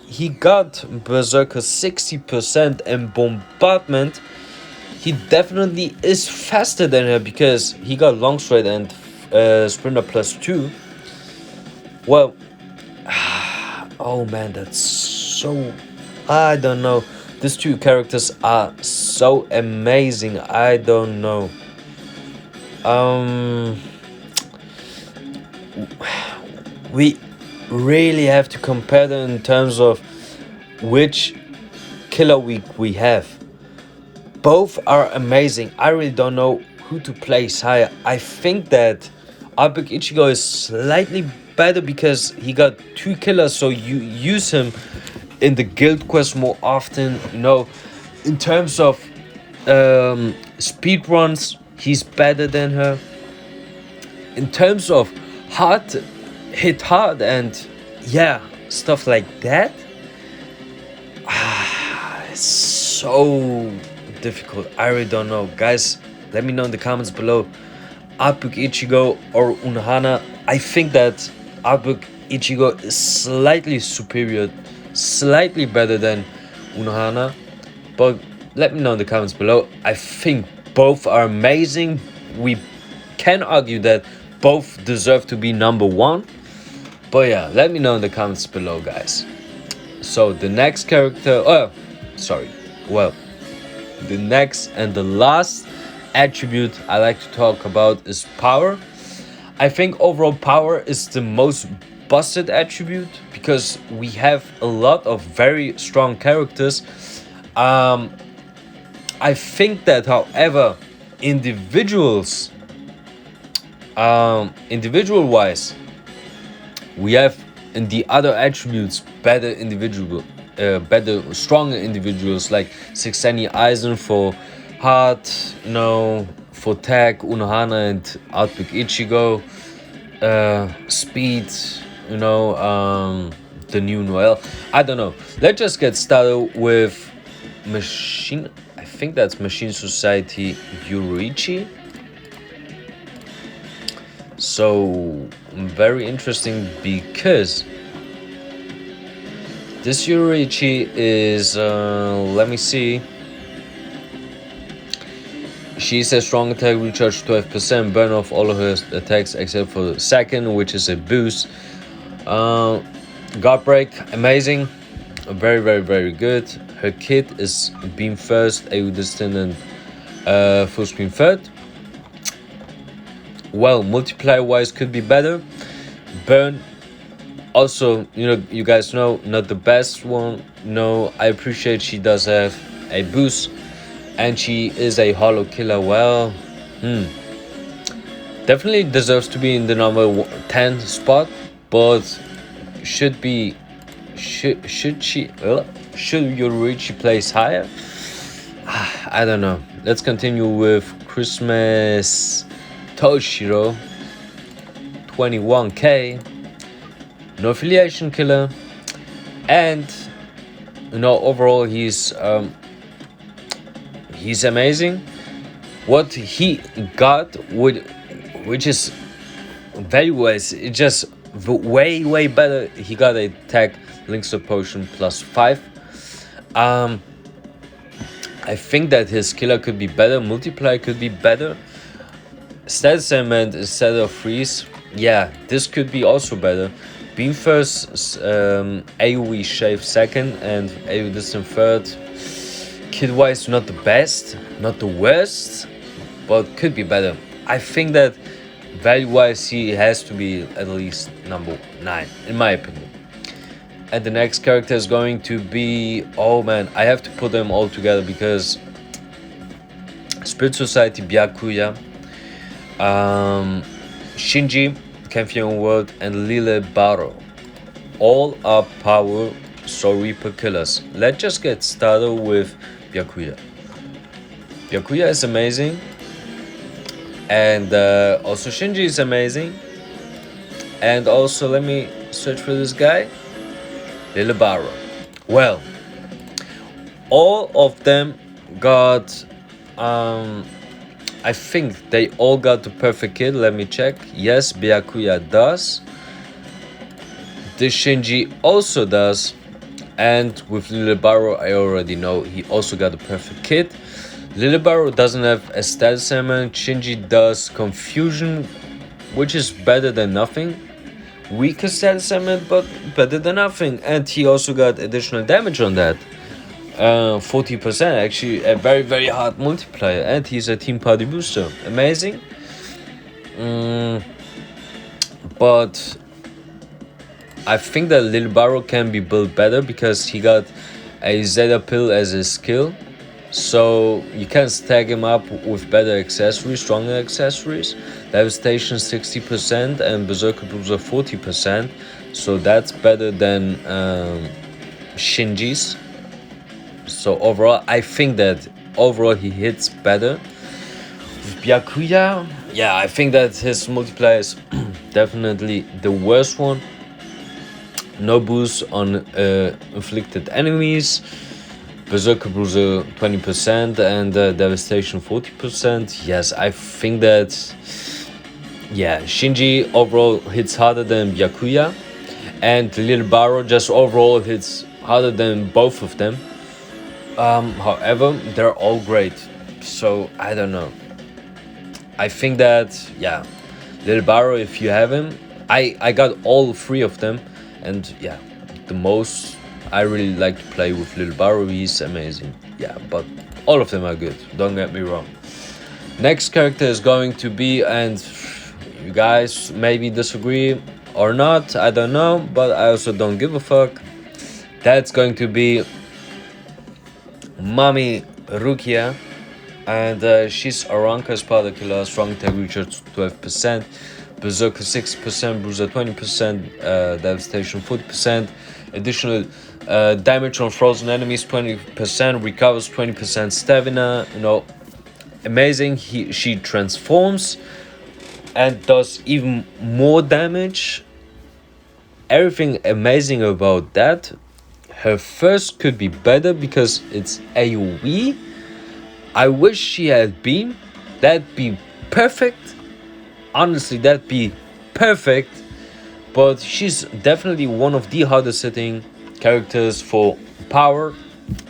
[SPEAKER 1] He got Berserker 60% and Bombardment. He definitely is faster than her because he got Long Stride and Sprinter +2. Well, oh man, that's so... I don't know. These two characters are so amazing. I don't know. We really have to compare them in terms of which killer we have. Both are amazing. I really don't know who to place higher. I think that Outpick Ichigo is slightly better because he got two killers, so you use him in the guild quest more often. In terms of speed runs, he's better than her. In terms of hit hard and stuff like that, it's so difficult. I really don't know. Guys, let me know in the comments below, Outpick Ichigo or Unohana. I think that Outpick Ichigo is slightly superior, slightly better than Unohana, but let me know in the comments below. I think both are amazing. We can argue that both deserve to be number one, but yeah, let me know in the comments below, guys. So the next character, the next and the last attribute I like to talk about is power. I think overall power is the most busted attribute because we have a lot of very strong characters. I think that, however, individual wise, we have in the other attributes better stronger individuals like Sixeni Eisen for heart, for tag, Unohana and Outpick Ichigo, speed, the new Noel. I don't know. Let's just get started with Machine, I think that's Machine Society Yurichi. So very interesting because this Yurichi is let me see. She says strong attack, recharge 12%, burn off all of her attacks except for the second, which is a boost. Guard break, amazing, very very very good. Her kit is beam first, AoE distant, and full screen third. Well, multiplier wise could be better. Burn, also, you guys know, not the best one. No, I appreciate she does have a boost, and she is a hollow killer. Well, definitely deserves to be in the number 10 spot, but should Yorichi place higher? I don't know. Let's continue with Christmas Toshiro, 21k, no affiliation killer, and overall he's amazing. What he got, which is value wise, it's just way better. He got a attack Linkster potion +5. I think that his killer could be better, multiplier could be better. Stat segment instead of freeze, yeah, this could be also better. Beam first, AoE shave second, and AoE distant third. Kit wise, not the best, not the worst, but could be better. I think that value wise he has to be at least number 9 in my opinion. And the next character is going to be, oh man, I have to put them all together because Spirit Society Byakuya, Shinji, Camphion World, and Lille Baro, all are power Soul Reaper killers. Let's just get started with Byakuya. Byakuya is amazing, and also Shinji is amazing, and also let me search for this guy, Lille Baro. Well, all of them got I think they all got the perfect kit. Let me check. Yes, Byakuya does. This Shinji also does. And with Lille Baro, I already know he also got the perfect kit. Lille Baro doesn't have a status element. Shinji does confusion, which is better than nothing. Weaker status element, but better than nothing. And he also got additional damage on that. 40%, actually a very hard multiplier, and he's a team party booster. Amazing. But I think that Lille Baro can be built better because he got a Zeta pill as a skill, so you can stack him up with better accessories, stronger accessories. Devastation 60% and Berserker Bruiser 40%, so that's better than Shinji's. So overall, I think that overall he hits better. With Byakuya, yeah, I think that his multiplier is definitely the worst one. No boost on inflicted enemies. Berserker Bruiser 20% and Devastation 40%. Yes, I think that, yeah, Shinji overall hits harder than Byakuya, and Lille Baro just overall hits harder than both of them. However, they're all great, so I don't know. I think that, yeah, Lille Baro, if you have him, I got all 3 of them, and yeah, the most I really like to play with Lille Baro. He's amazing, yeah, but all of them are good, don't get me wrong. Next character is going to be, and you guys maybe disagree or not, I don't know, but I also don't give a fuck. That's going to be Mami Rukia, and she's Aranka's powder killer, strong attack recharge 12%, Berserker 6%, Bruiser 20%, Devastation 40%, additional damage on frozen enemies 20%, recovers 20% stamina. Amazing. She transforms and does even more damage. Everything amazing about that. her first could be better because it's AoE. I wish she had Beam. That'd be perfect. Honestly, that'd be perfect. But she's definitely one of the hardest hitting characters for power.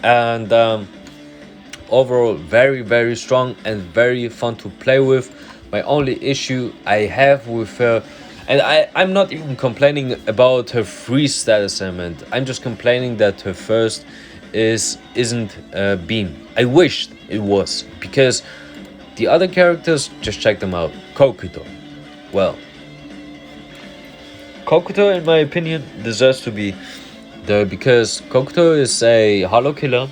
[SPEAKER 1] And overall, very, very strong and very fun to play with. My only issue I have with her, and I'm not even complaining about her free status element. I'm just complaining that her first isn't Beam. I wished it was, because the other characters, just check them out. Kokuto. Well, Kokuto, in my opinion, deserves to be there because Kokuto is a hollow killer.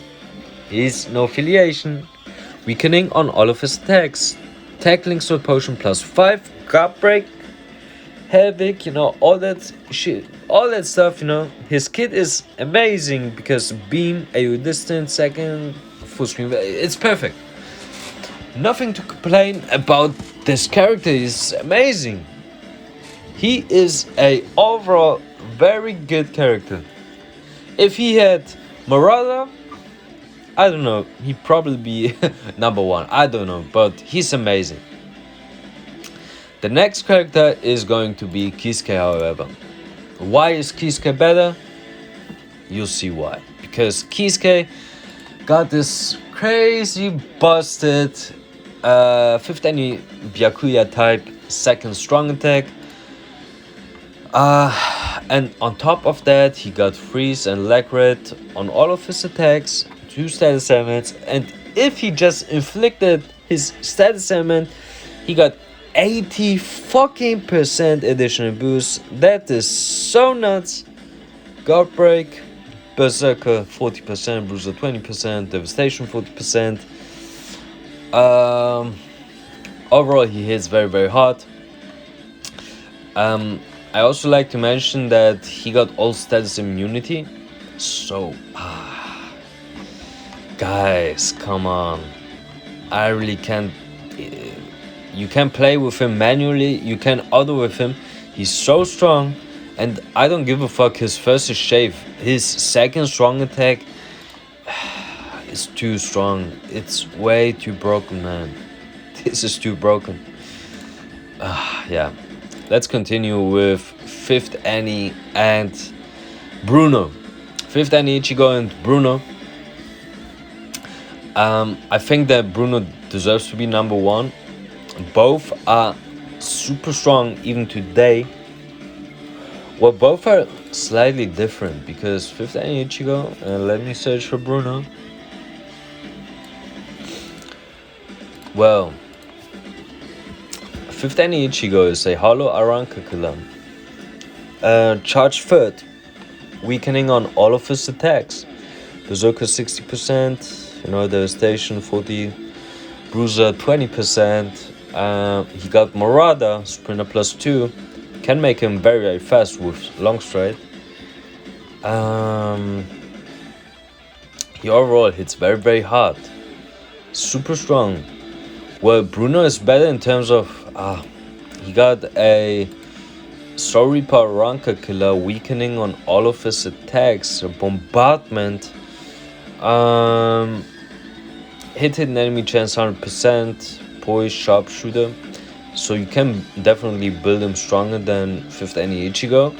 [SPEAKER 1] He's no affiliation, weakening on all of his attacks, tackling sword potion +5, guard break, havoc, all that shit, all that stuff. His kit is amazing because beam, AoE distance, second, full screen. It's perfect. Nothing to complain about. This character is amazing. He is a overall very good character. If he had Marauder, I don't know, he'd probably be number 1. I don't know, but he's amazing. The next character is going to be Kisuke, however. Why is Kisuke better? You'll see why. Because Kisuke got this crazy busted 5th any Byakuya type, second strong attack. And on top of that, he got freeze and leg red on all of his attacks, 2 status elements, and if he just inflicted his status element, he got 80 fucking % additional boost. That is so nuts. Guard break, berserker 40%, bruiser 20%, devastation 40%. Overall, he hits very, very hard. I also like to mention that he got all status immunity. So, guys, come on. I really can't. You can play with him manually. You can auto with him. He's so strong. And I don't give a fuck. His first is shave. His second strong attack is too strong. It's way too broken, man. This is too broken. Yeah. Let's continue with 5th Annie and Bruno. 5th Annie, Ichigo and Bruno. I think that Bruno deserves to be number 1. Both are super strong even today. Well, both are slightly different because 5th Annie, Ichigo, let me search for Bruno. Well, 5th Annie Ichigo is a hollow Aranka killer. Charge 3rd, weakening on all of his attacks. Berserker 60%, devastation 40%, bruiser 20%. He got Marauder, sprinter +2, can make him very, very fast with long stride. He overall hits very, very hard. Super strong. Well, Bruno is better in terms of he got a Soul Reaper Ranka killer, weakening on all of his attacks, a bombardment, hit enemy chance 100%, poise, sharpshooter. So you can definitely build him stronger than 5th Annie Ichigo.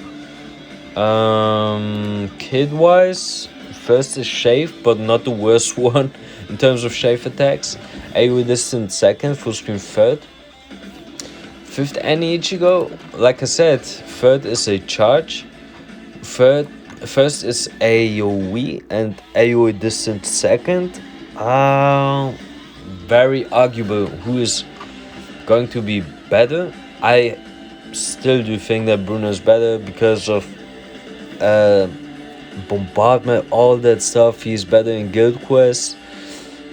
[SPEAKER 1] Kid wise, first is shave, but not the worst one in terms of shave attacks. AoE distance 2nd, full screen 3rd. 5th Annie Ichigo, like I said, 3rd is a charge. First is AoE and AoE distance 2nd. Very arguable who is going to be better. I still do think that Bruno is better because of bombardment, all that stuff. He's better in Guild Quest.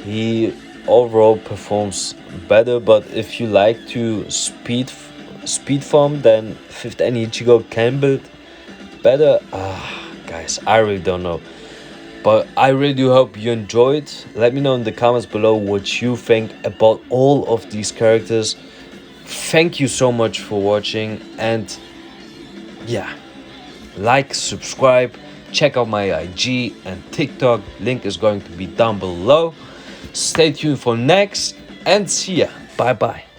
[SPEAKER 1] He overall performs better, but if you like to speed form, then 5th Annie Ichigo can build better. Guys, I really don't know, but I really do hope you enjoyed. Let me know in the comments below what you think about all of these characters. Thank you so much for watching, and yeah, like, subscribe, check out my IG and TikTok. Link is going to be down below. Stay tuned for next, and see ya. Bye bye.